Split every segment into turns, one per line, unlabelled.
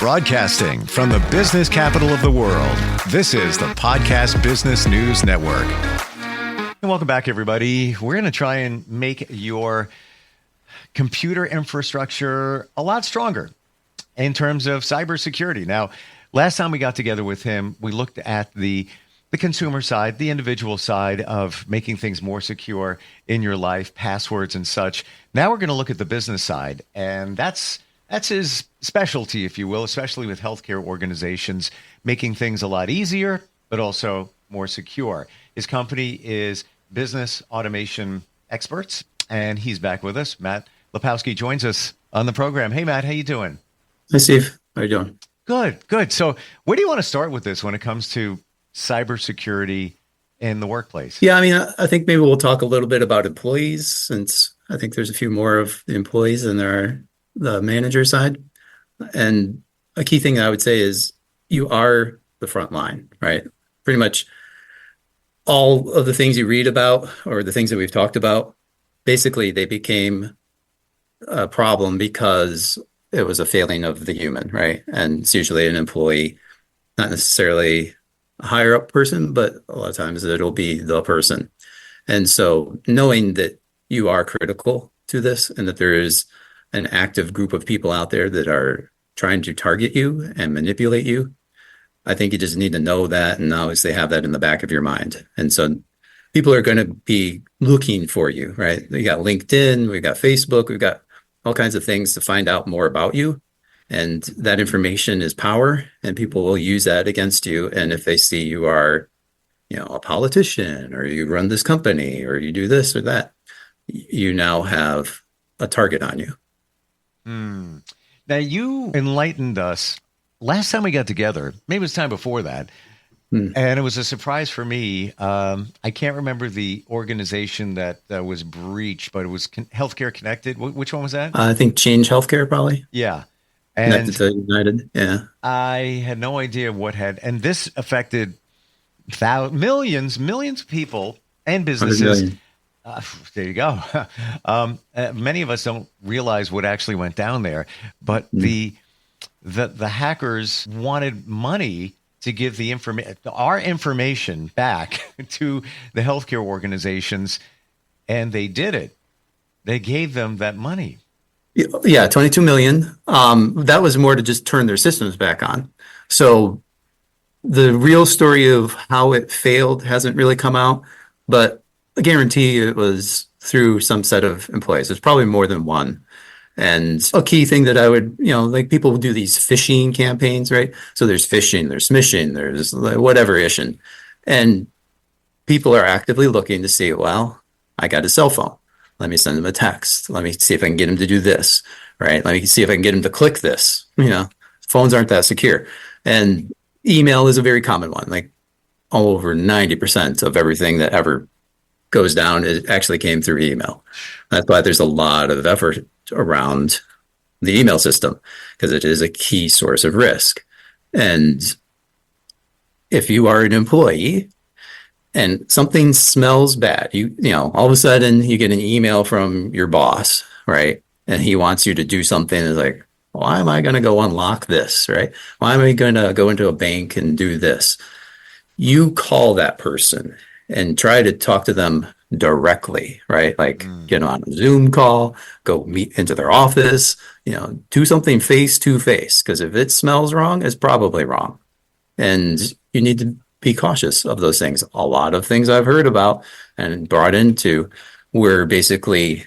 Broadcasting from the business capital of the world, this is the Podcast Business News Network. And welcome back, everybody. We're going to try and make your computer infrastructure a lot stronger in terms of cybersecurity. Now, last time we got together with him, we looked at the consumer side, the individual side of making things more secure in your life, passwords and such. Now we're going to look at the business side, and that's his specialty, if you will, especially with healthcare organizations, making things a lot easier, but also more secure. His company is Business Automation Experts, and he's back with us. Matt Lepkowski joins us on the program. Hey, Matt, how you doing?
Hi, Steve. How you doing?
Good. So where do you want to start with this when it comes to cybersecurity in the workplace?
Yeah, I mean, I think maybe we'll talk a little bit about employees, since I think there's a few more of the employees than there are the manager side. And a key thing I would say is you are the front line, right? Pretty much all of the things you read about or the things that we've talked about, basically they became a problem because it was a failing of the human, right? And it's usually an employee, not necessarily a higher up person, but a lot of times it'll be the person. And so knowing that you are critical to this and that there is an active group of people out there that are trying to target you and manipulate you, I think you just need to know that and obviously have that in the back of your mind. And so people are going to be looking for you, right? We got LinkedIn, we got Facebook, we've got all kinds of things to find out more about you. And that information is power, and people will use that against you. And if they see you are, a politician, or you run this company, or you do this or that, you now have a target on you.
Now, you enlightened us last time we got together. Maybe it was time before that. And it was a surprise for me. I can't remember the organization that was breached, but it was Healthcare Connected. Which one was that?
I think Change Healthcare, probably.
Yeah.
Connected to United. Yeah.
I had no idea and this affected millions of people and businesses. There you go. Many of us don't realize what actually went down there, but the hackers wanted money to give our information back to the healthcare organizations, and they did it. They gave them that money. Yeah,
22 million. That was more to just turn their systems back on. So the real story of how it failed hasn't really come out, but I guarantee it was through some set of employees. There's probably more than one. And a key thing that I would, like people do these phishing campaigns, right? So there's phishing, there's smishing, there's whatever ishing. And people are actively looking to see, well, I got a cell phone. Let me send him a text. Let me see if I can get him to do this, right? Let me see if I can get him to click this. Phones aren't that secure. And email is a very common one. Like over 90% of everything that ever goes down, it actually came through email. That's why there's a lot of effort around the email system, because it is a key source of risk. And if you are an employee and something smells bad, all of a sudden you get an email from your boss, right? And he wants you to do something. It's like, why am I going to go unlock this, right? Why am I going to go into a bank and do this? You call that person and try to talk to them directly, right? Like get on a Zoom call, go meet into their office, do something face to face, because if it smells wrong, it's probably wrong. And you need to be cautious of those things. A lot of things I've heard about and brought into were basically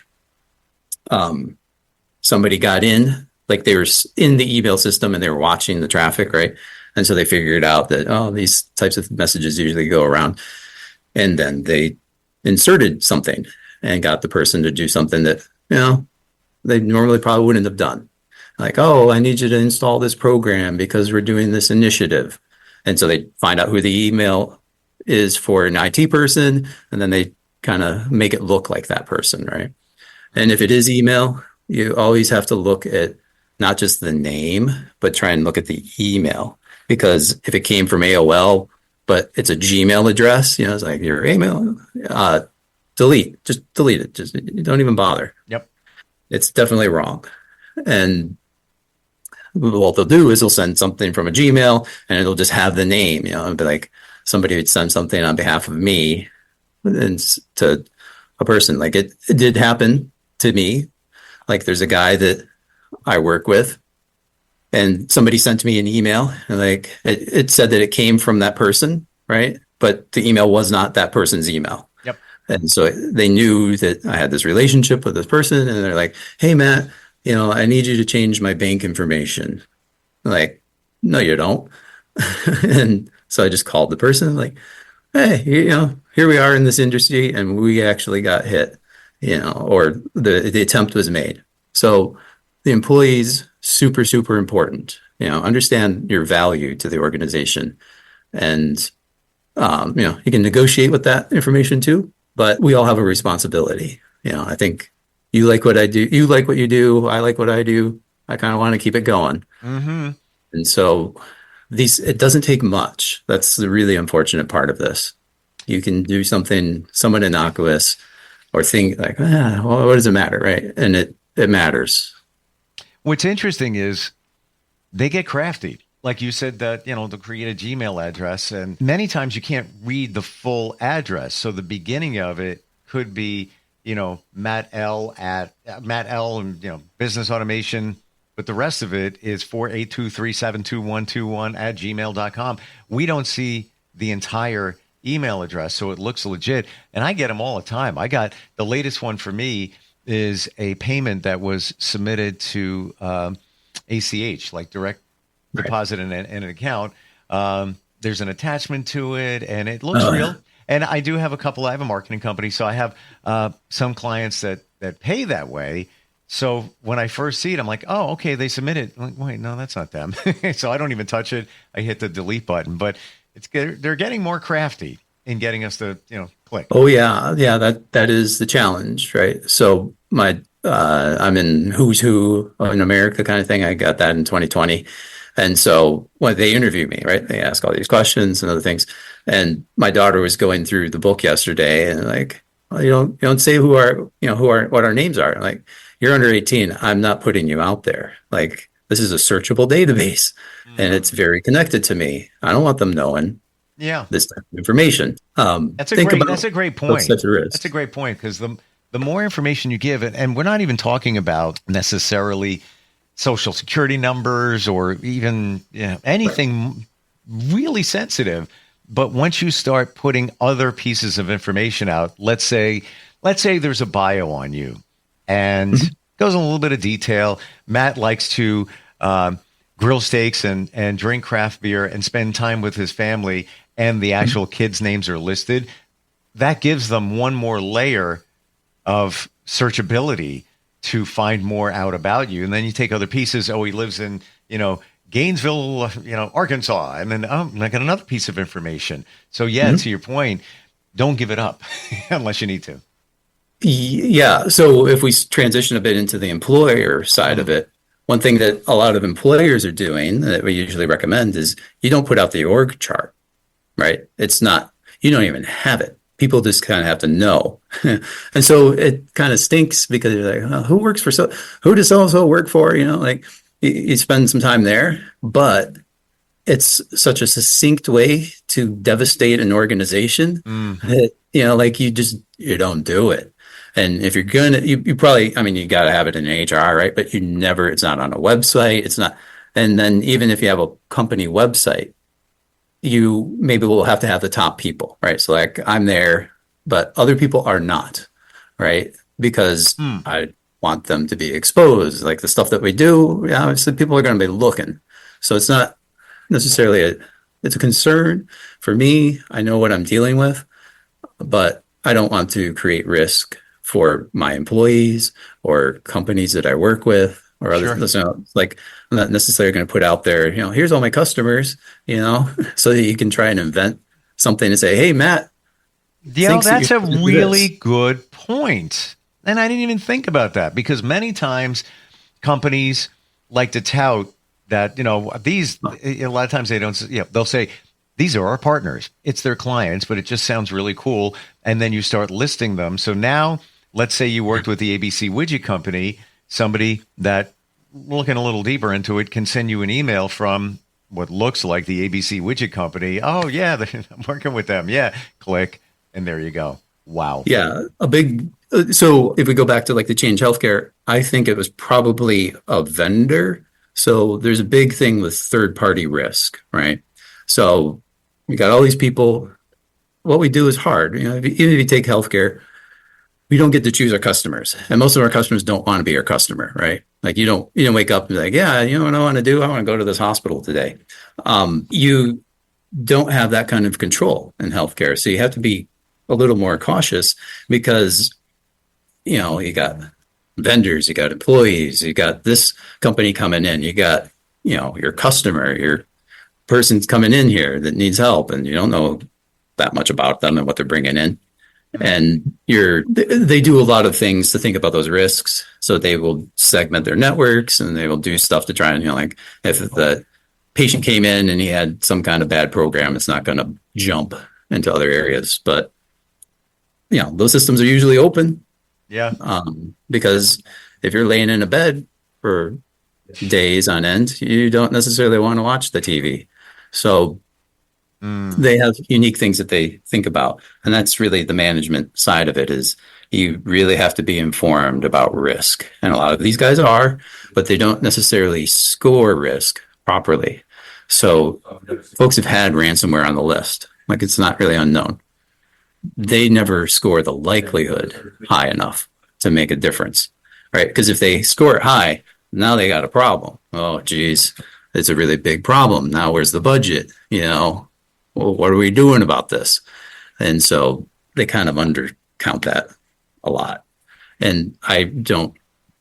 somebody got in, like they were in the email system and they were watching the traffic, right? And so they figured out that, these types of messages usually go around. And then they inserted something and got the person to do something that, they normally probably wouldn't have done. Like, I need you to install this program because we're doing this initiative. And so they find out who the email is for an IT person, and then they kind of make it look like that person, right? And if it is email, you always have to look at not just the name, but try and look at the email. Because if it came from AOL, but it's a Gmail address, it's like your email, delete it. Just don't even bother.
Yep.
It's definitely wrong. And what they'll do is they'll send something from a Gmail and it'll just have the name, it'll be like somebody would send something on behalf of me and to a person. Like it did happen to me. Like there's a guy that I work with and somebody sent me an email and like it said that it came from that person, right? But the email was not that person's email.
Yep.
And so they knew that I had this relationship with this person and they're like, hey, Matt, I need you to change my bank information. I'm like, no, you don't. And so I just called the person like, hey, here we are in this industry and we actually got hit, or the attempt was made. So the employees, super, super important, understand your value to the organization. And, you can negotiate with that information too, but we all have a responsibility. I think you like what I do. You like what you do. I like what I do. I kind of want to keep it going.
Mm-hmm.
And so it doesn't take much. That's the really unfortunate part of this. You can do something somewhat innocuous or think like, well, what does it matter? Right. And it matters.
What's interesting is they get crafty. Like you said that, they'll create a Gmail address and many times you can't read the full address. So the beginning of it could be, Matt L and, business automation, but the rest of it is 482372121 at gmail.com. We don't see the entire email address, so it looks legit. And I get them all the time. I got the latest one for me is a payment that was submitted to ACH, like direct deposit in an account. There's an attachment to it and it looks real. And I do have I have a marketing company, so I have some clients that pay that way. So when I first see it, I'm like, oh, okay, they submitted. I'm like, wait, no, that's not them. So I don't even touch it. I hit the delete button, but they're getting more crafty in getting us to, click.
Oh yeah. Yeah. That is the challenge, right? So I'm in Who's Who in America kind of thing. I got that in 2020. And so when they interview me, right, they ask all these questions and other things. And my daughter was going through the book yesterday and like, well, you don't say what our names are. Like, you're under 18. I'm not putting you out there. Like, this is a searchable database and it's very connected to me. I don't want them knowing this type of information.
That's a great point. That's a great point because the more information you give, and we're not even talking about necessarily social security numbers or even anything really sensitive. But once you start putting other pieces of information out, let's say there's a bio on you and goes in a little bit of detail. Matt likes to grill steaks and drink craft beer and spend time with his family, and the actual kids' names are listed. That gives them one more layer of searchability to find more out about you. And then you take other pieces. Oh, he lives in, Gainesville, Arkansas. And then, I got another piece of information. So to your point, don't give it up unless you need to.
Yeah. So if we transition a bit into the employer side of it, one thing that a lot of employers are doing that we usually recommend is you don't put out the org chart, right? It's not, you don't even have it. People just kind of have to know. And so it kind of stinks because you're like, oh, who does so-and-so work for? Like you spend some time there, but it's such a succinct way to devastate an organization that, like you don't do it. And if you're going to, you probably, you got to have it in HR, right? But it's not on a website. It's not. And then even if you have a company website, you maybe will have to have the top people, right? So like I'm there, but other people are not, right? Because I want them to be exposed. Like the stuff that we do, obviously people are going to be looking. So it's not necessarily it's a concern for me. I know what I'm dealing with, but I don't want to create risk for my employees or companies that I work with or others. So like I'm not necessarily going to put out there, here's all my customers, so that you can try and invent something and say, hey, Matt.
That's a really good point. And I didn't even think about that because many times companies like to tout that, these, a lot of times they don't, they'll say, these are our partners. It's their clients, but it just sounds really cool. And then you start listing them. So now let's say you worked with the ABC widget company, somebody that looking a little deeper into it, can send you an email from what looks like the ABC widget company. Oh, yeah, I'm working with them. Yeah, click, and there you go. Wow.
Yeah, so if we go back to like the Change Healthcare, I think it was probably a vendor. So there's a big thing with third-party risk, right? So we got all these people. What we do is hard. Even if you take healthcare, we don't get to choose our customers, and most of our customers don't want to be our customer, right? Like you don't wake up and be like, yeah, you know what I want to do? I want to go to this hospital today. You don't have that kind of control in healthcare, so you have to be a little more cautious because you got vendors, you got employees, you got this company coming in, you got your customer, your person's coming in here that needs help, and you don't know that much about them and what they're bringing in. And they do a lot of things to think about those risks. So they will segment their networks and they will do stuff to try and, like if the patient came in and he had some kind of bad program, it's not going to jump into other areas. But, those systems are usually open.
Yeah.
Because if you're laying in a bed for days on end, you don't necessarily want to watch the TV. So they have unique things that they think about. And that's really the management side of it is you really have to be informed about risk. And a lot of these guys are, but they don't necessarily score risk properly. So folks have had ransomware on the list. Like it's not really unknown. They never score the likelihood high enough to make a difference, right? Because if they score it high, now they got a problem. Oh, geez, it's a really big problem. Now where's the budget? Well, what are we doing about this? And so they kind of undercount that a lot. And I don't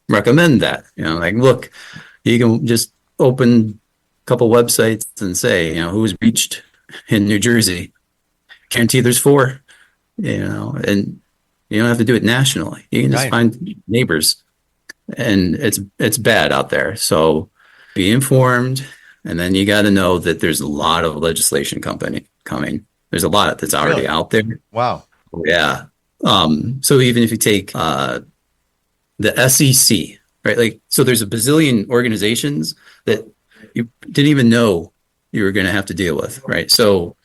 recommend that. Look, you can just open a couple websites and say, who's reached in New Jersey. Guarantee there's 4, and you don't have to do it nationally. You can just find neighbors. And it's bad out there. So be informed. And then you got to know that there's a lot of legislation coming. There's a lot that's already out there.
Wow.
Yeah. So even if you take the SEC, right? Like, so there's a bazillion organizations that you didn't even know you were going to have to deal with, right? So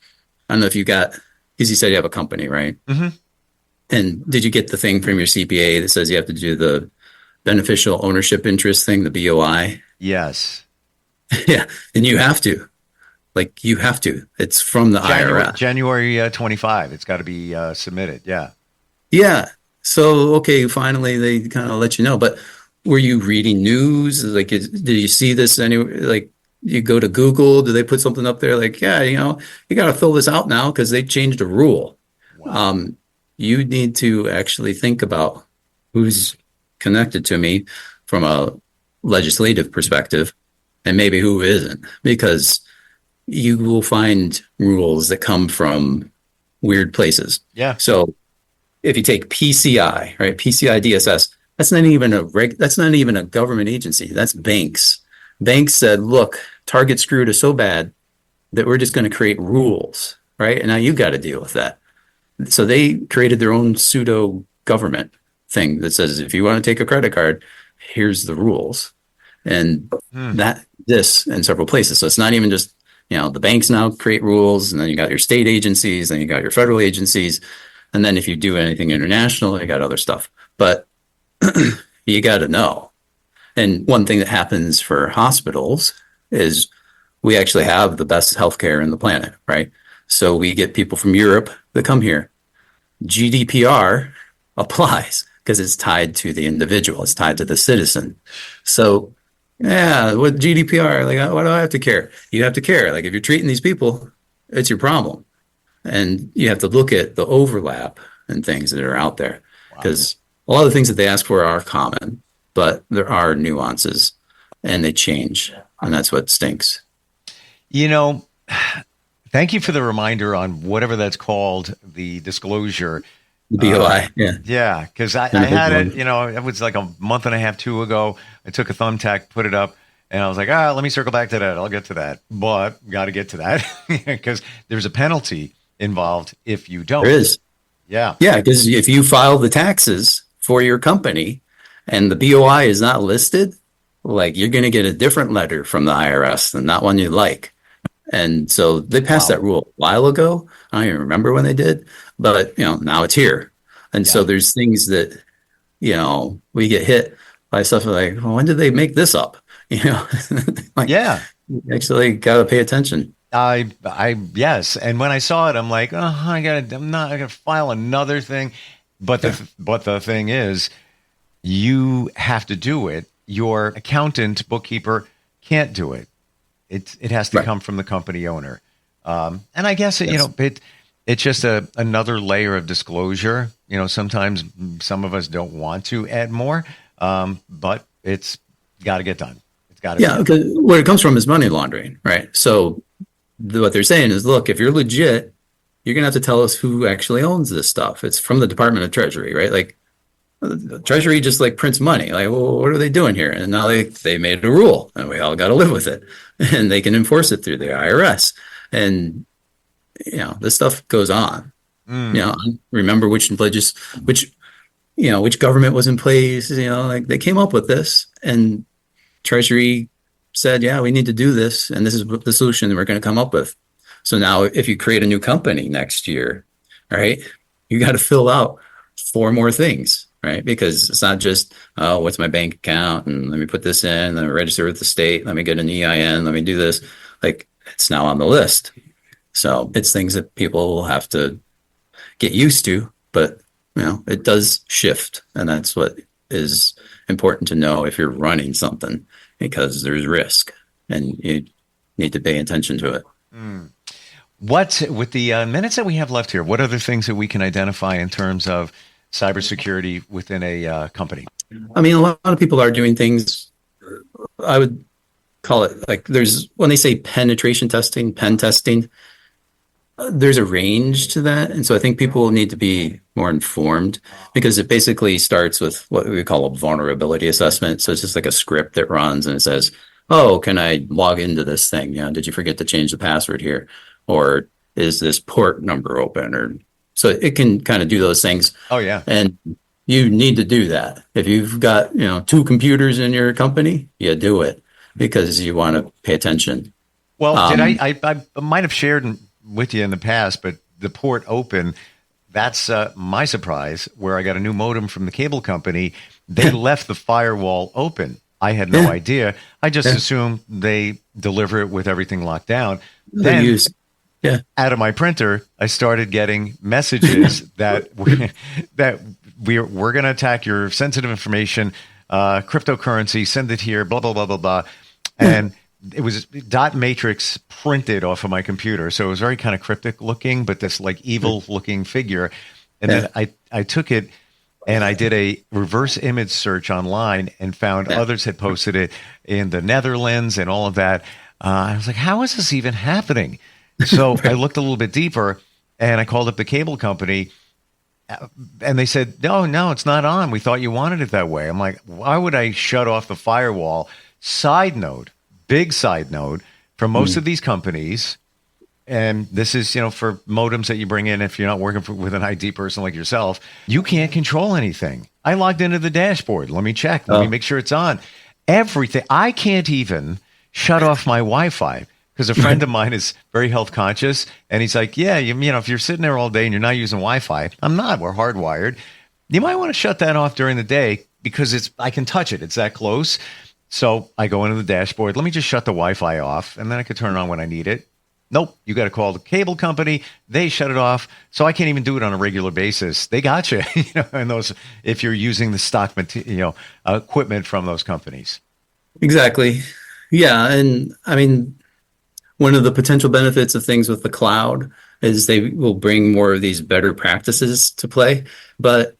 I don't know if because you said you have a company, right?
Mm-hmm.
And did you get the thing from your CPA that says you have to do the beneficial ownership interest thing, the BOI?
Yes.
Yeah, and you have to. It's from the IRS.
January 25. It's got to be submitted. Yeah.
Yeah. So, okay, finally they kind of let you know. But were you reading news? Like, did you see this anywhere? Like, you go to Google, do they put something up there? Like, yeah, you got to fill this out now because they changed a rule. Wow. You need to actually think about who's connected to me from a legislative perspective. And maybe who isn't, because you will find rules that come from weird places.
Yeah.
So if you take PCI, right, PCI DSS, that's not even a government agency. That's banks. Banks said, look, Target screwed us so bad that we're just going to create rules, right? And now you got to deal with that. So they created their own pseudo government thing that says, if you want to take a credit card, here's the rules. And this in several places. So it's not even just, the banks now create rules, and then you got your state agencies, and you got your federal agencies. And then if you do anything international, you got other stuff. But you got to know. And one thing that happens for hospitals is we actually have the best healthcare in the planet, right? So we get people from Europe that come here. GDPR applies because it's tied to the individual. It's tied to the citizen. So yeah, with GDPR, like, why do I have to care? You have to care. Like, if you're treating these people, it's your problem. And you have to look at the overlap and things that are out there. Because a lot of the things that they ask for are common, but there are nuances and they change. And that's what stinks.
Thank you for the reminder on whatever that's called, the disclosure.
BOI, yeah.
Yeah, because I had it, it was like a month and a half, 2 ago. I took a thumbtack, put it up, and I was like, let me circle back to that. I'll get to that. But got to get to that because there's a penalty involved if you don't.
There is.
Yeah.
Yeah, because if you file the taxes for your company and the BOI is not listed, like you're going to get a different letter from the IRS than that one you like. And so they passed
Wow.
that rule a while ago. I don't even remember when they did, but now it's here. And so
Yeah.
there's things that, we get hit by stuff like, well, when did they make this up? Like
Yeah.
you actually got to pay attention.
Yes. And when I saw it, I'm like, oh, I gotta file another thing. But the thing is, you have to do it. Your accountant, bookkeeper can't do it. It has to
Right.
come from the company owner. And I guess,
Yes.
it's just another layer of disclosure. Sometimes some of us don't want to add more, but it's got to get done. It's got to be
Yeah,
done.
because where it comes from is money laundering, right? So what they're saying is, look, if you're legit, you're gonna have to tell us who actually owns this stuff. It's from the Department of Treasury, right? Like the Treasury just like prints money. Like, well, what are they doing here? And now they made a rule, and we all got to live with it, and they can enforce it through the IRS. And this stuff goes on.
Mm.
Remember which government was in place. Like they came up with this, and Treasury said, yeah, we need to do this, and this is the solution that we're going to come up with. So now if you create a new company next year, right, you got to fill out 4 more things, right? Because it's not just, oh, what's my bank account? And let me put this in, let me register with the state, let me get an EIN, let me do this. Like it's now on the list. So it's things that people will have to get used to, but it does shift. And that's what is important to know if you're running something, because there's risk and you need to pay attention to it.
Mm. With the minutes that we have left here, what other things that we can identify in terms of cybersecurity within a company?
I mean, a lot of people are doing things, I would call it like when they say penetration testing, pen testing, there's a range to that. And so I think people need to be more informed, because it basically starts with what we call a vulnerability assessment. So it's just like a script that runs and it says, oh, can I log into this thing? Did you forget to change the password here? Or is this port number open? Or so it can kind of do those things.
Oh, yeah.
And you need to do that. If you've got, 2 computers in your company, you do it because you want to pay attention.
Well, I might have shared with you in the past, but the port open, that's my surprise, where I got a new modem from the cable company. They left the firewall open. I had no idea. I just assumed they deliver it with everything locked down. Then out of my printer, I started getting messages that we're going to attack your sensitive information, cryptocurrency, send it here, blah, blah, blah, blah, blah. And it was dot matrix printed off of my computer. So it was very kind of cryptic looking, but this like evil looking figure. And then I took it and I did a reverse image search online and found others had posted it in the Netherlands and all of that. I was like, how is this even happening? So I looked a little bit deeper and I called up the cable company and they said, no, it's not on. We thought you wanted it that way. I'm like, why would I shut off the firewall? Big side note, for most of these companies, and this is, for modems that you bring in if you're not working with an IT person like yourself, you can't control anything. I logged into the dashboard. Let me check. Let me make sure it's on. Everything. I can't even shut off my Wi-Fi because a friend of mine is very health conscious, and he's like, yeah, if you're sitting there all day and you're not using Wi-Fi, I'm not. We're hardwired. You might want to shut that off during the day because I can touch it. It's that close. So I go into the dashboard. Let me just shut the Wi-Fi off, and then I could turn it on when I need it. Nope, you got to call the cable company. They shut it off, so I can't even do it on a regular basis. They got you, and those if you're using the stock, equipment from those companies.
Exactly. Yeah, and I mean, one of the potential benefits of things with the cloud is they will bring more of these better practices to play. But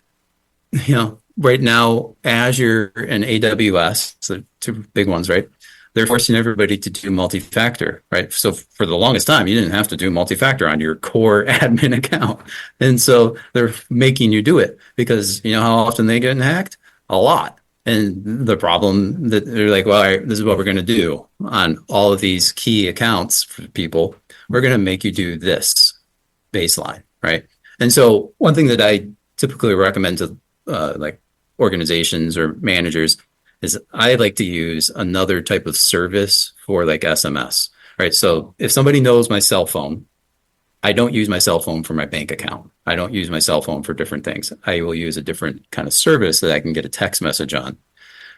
right now, Azure and AWS, so 2 big ones, right? They're forcing everybody to do multi-factor, right? So for the longest time, you didn't have to do multi-factor on your core admin account. And so they're making you do it because how often they get hacked? A lot. And the problem that they're like, well, all right, this is what we're going to do on all of these key accounts for people. We're going to make you do this baseline, right? And so one thing that I typically recommend to like organizations or managers is I like to use another type of service for like SMS, right? So if somebody knows my cell phone, I don't use my cell phone for my bank account. I don't use my cell phone for different things. I will use a different kind of service that I can get a text message on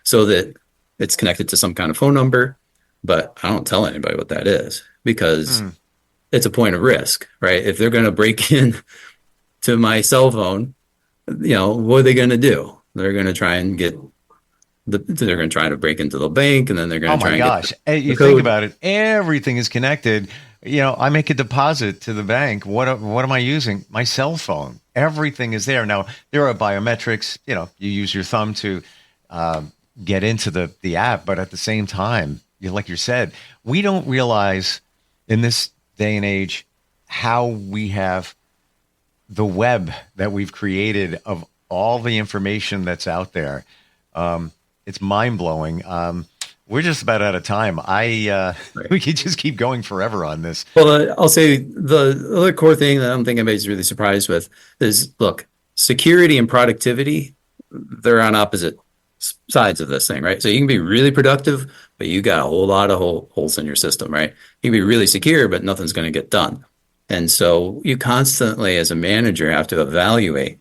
so that it's connected to some kind of phone number, but I don't tell anybody what that is because it's a point of risk, right? If they're going to break in to my cell phone, what are they going to do? They're going to try and they're going to try to break into the bank, and then they're going to try and get the
you
code.
Think about it. Everything is connected. I make a deposit to the bank. What am I using? My cell phone. Everything is there. Now, there are biometrics. You use your thumb to get into the app, but at the same time, like you said, we don't realize in this day and age how we have the web that we've created of all the information that's out there. It's mind-blowing. We're just about out of time.
Right.
We could just keep going forever on this.
Well, I'll say the other core thing that I don't think anybody's really surprised with is, look, security and productivity, they're on opposite sides of this thing, right? So you can be really productive, but you got a whole lot of holes in your system, right? You can be really secure, but nothing's going to get done. And so you constantly, as a manager, have to evaluate,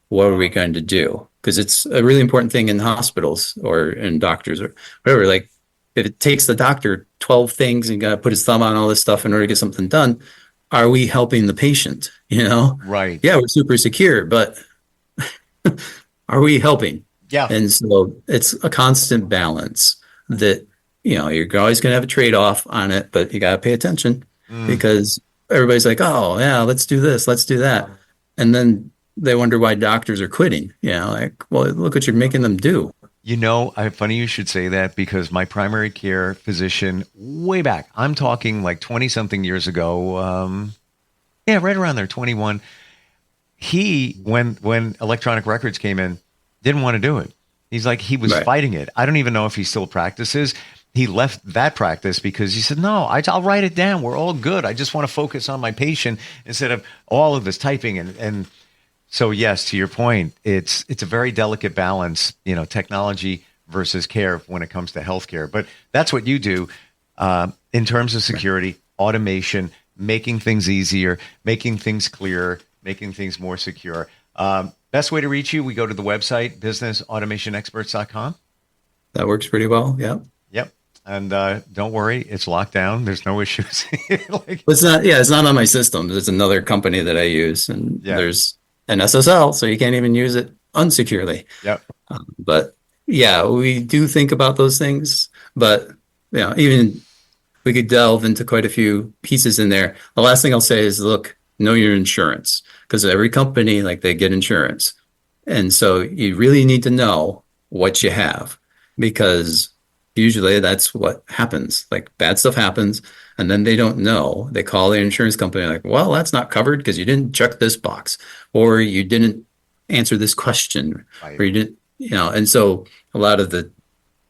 what are we going to do? Because it's a really important thing in hospitals or in doctors or whatever. Like, if it takes the doctor 12 things and got to put his thumb on all this stuff in order to get something done, are we helping the patient?
Right.
Yeah, we're super secure, but are we helping?
Yeah.
And so it's a constant balance that, you're always going to have a trade-off on it, but you got to pay attention because everybody's like, oh, yeah, let's do this, let's do that. And then they wonder why doctors are quitting. Well, look what you're making them do.
Funny you should say that, because my primary care physician way back, I'm talking like 20 something years ago. Right around there, 21. He, when electronic records came in, didn't want to do it. He's like, he was fighting it. I don't even know if he still practices. He left that practice because he said, no, I'll write it down. We're all good. I just want to focus on my patient instead of all of this typing. And so, yes, to your point, it's a very delicate balance, technology versus care when it comes to healthcare. But that's what you do in terms of security, automation, making things easier, making things clearer, making things more secure. Best way to reach you, we go to the website, businessautomationexperts.com.
That works pretty well. Yeah.
Yep. And don't worry, it's locked down. There's no issues.
It's not on my system. There's another company that I use, and there's an SSL, so you can't even use it unsecurely.
Yep.
But yeah, we do think about those things, but even we could delve into quite a few pieces in there. The last thing I'll say is, look, know your insurance, because every company, they get insurance. And so you really need to know what you have, because usually that's what happens. Bad stuff happens, and then they don't know. They call the insurance company like, well, that's not covered because you didn't check this box, or you didn't answer this question, or you didn't, and so a lot of the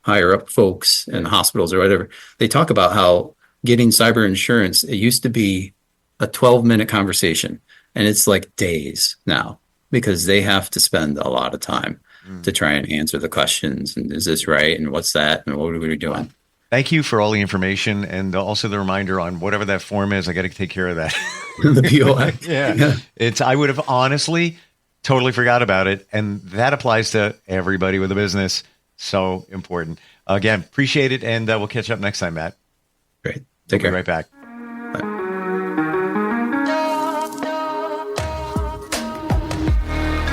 higher up folks in hospitals or whatever, they talk about how getting cyber insurance, it used to be a 12-minute conversation, and it's like days now, because they have to spend a lot of time to try and answer the questions. And is this right? And what's that? And what are we doing?
Thank you for all the information, and also the reminder on whatever that form is. I got to take care of that.
The POI.
Yeah. I would have honestly totally forgot about it. And that applies to everybody with a business. So important. Again, appreciate it. And we'll catch up next time, Matt.
Great. Take care.
Be right back.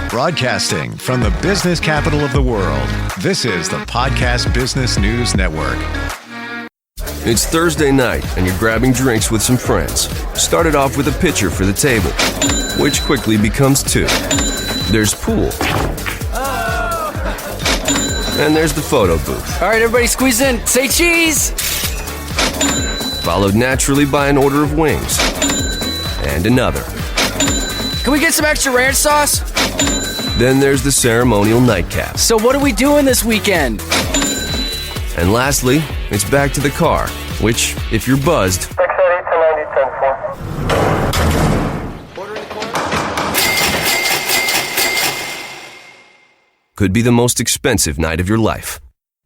Broadcasting from the business capital of the world, this is the Podcast Business News Network.
It's Thursday night, and you're grabbing drinks with some friends. Started off with a pitcher for the table, which quickly becomes two. There's pool. And there's the photo booth.
All right, everybody squeeze in. Say cheese!
Followed naturally by an order of wings. And another.
Can we get some extra ranch sauce?
Then there's the ceremonial nightcap.
So what are we doing this weekend?
And lastly, it's back to the car, which, if you're buzzed, could be the most expensive night of your life.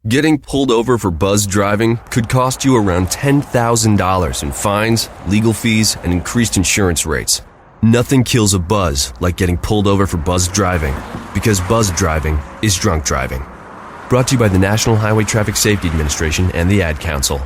Getting pulled over for buzz driving could cost you around $10,000 in fines, legal fees, and increased insurance rates. Nothing kills a buzz like getting pulled over for buzz driving, because buzz driving is drunk driving. Brought to you by the National Highway Traffic Safety Administration and the Ad Council.